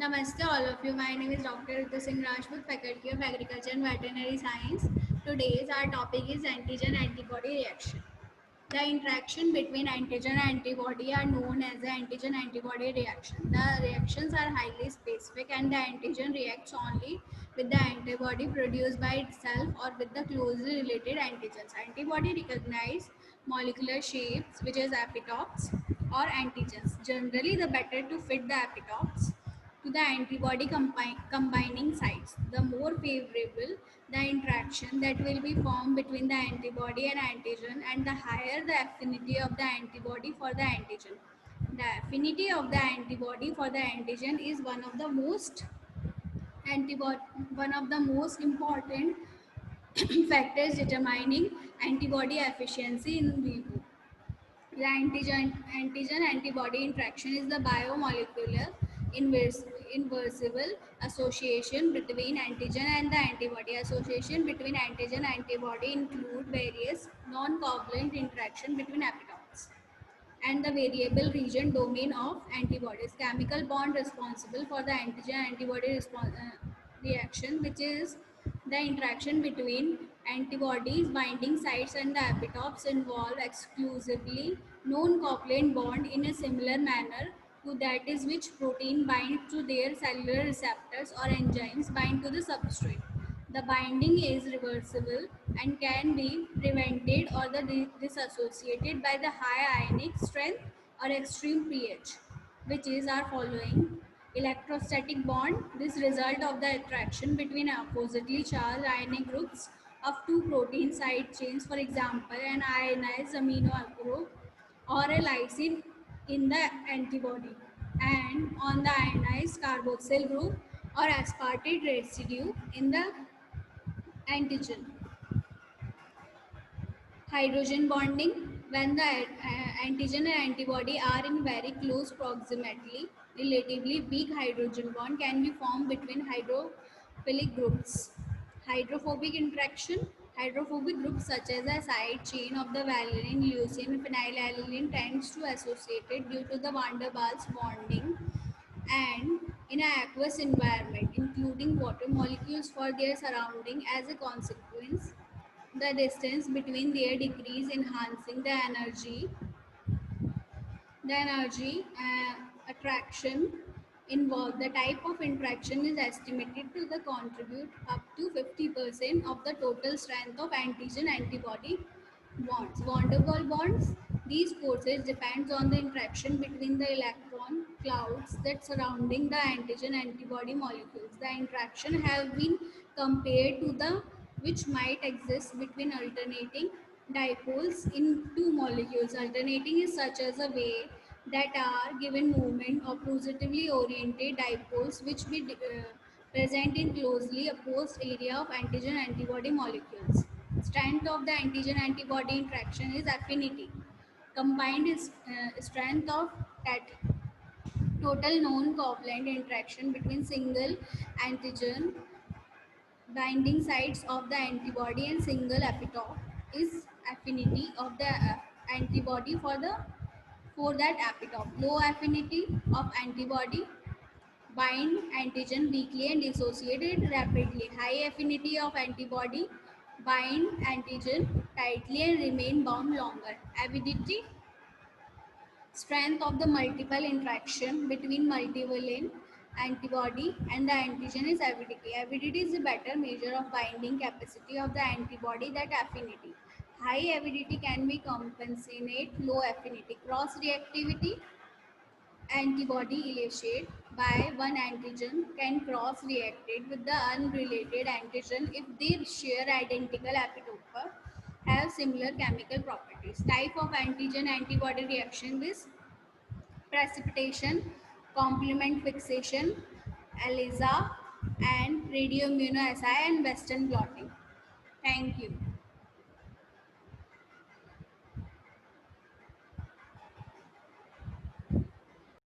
Namaste all of you. My name is Dr. Ritu Singh Rajput, Faculty of Agriculture and Veterinary Science. Today's our topic is antigen antibody reaction. The interaction between antigen and antibody are known as the antigen antibody reaction. The reactions are highly specific and the antigen reacts only with the antibody produced by itself or with the closely related antigens. Antibody recognize molecular shapes which is epitopes or antigens. Generally the better to fit the epitopes to the antibody combining sites. The more favorable the interaction that will be formed between the antibody and antigen, and the higher the affinity of the antibody for the antigen. The affinity of the antibody for the antigen is antibody one of the most important factors determining antibody efficiency in vivo. The antigen antibody interaction is the biomolecular inversible association between antigen and the antibody. Association between antigen and antibody include various non-covalent interaction between epitopes and the variable region domain of antibodies. Chemical bond responsible for the antigen antibody reaction, which is the interaction between antibodies binding sites and the epitopes, involve exclusively non-covalent bond in a similar manner to that is which protein bind to their cellular receptors or enzymes bind to the substrate. The binding is reversible and can be prevented or disassociated by the high ionic strength or extreme pH, which is our following: electrostatic bond. This result of the attraction between oppositely charged ionic groups of two protein side chains, for example, an ionized amino group or a lysine in the antibody, and on the ionized carboxyl group or aspartate residue in the antigen. Hydrogen bonding. When the antigen and antibody are in very close proximity, relatively weak hydrogen bond can be formed between hydrophilic groups. Hydrophobic interaction. Hydrophobic groups such as a side chain of the valine, leucine, phenylalanine tends to associated due to the van der Waals bonding and in an aqueous environment, including water molecules for their surrounding. As a consequence, the distance between their decrease, enhancing the energy attraction involved. The type of interaction is estimated to the contribute up to 50% of the total strength of antigen antibody bonds. Van der Waals bonds. These forces depends on the interaction between the electron clouds that surrounding the antigen antibody molecules. The interaction have been compared to the which might exist between alternating dipoles in two molecules. Alternating is such as a way that are given movement of positively oriented dipoles which be present in closely opposed area of antigen antibody molecules. Strength of the antigen antibody interaction is affinity. Combined is strength of that total known covalent interaction between single antigen binding sites of the antibody and single epitope is affinity of the antibody for that epitope. Low affinity of antibody bind antigen weakly and dissociated rapidly. High affinity of antibody bind antigen tightly and remain bound longer. Avidity. Strength of the multiple interaction between multivalent antibody and the antigen is avidity. Avidity is a better measure of binding capacity of the antibody than affinity. High avidity can be compensate low affinity. Cross reactivity. Antibody elicited by one antigen can cross reacted with the unrelated antigen if they share identical epitope, have similar chemical properties. Type of antigen antibody reaction is precipitation, complement fixation, ELISA, and radioimmunoassay and Western blotting. Thank you.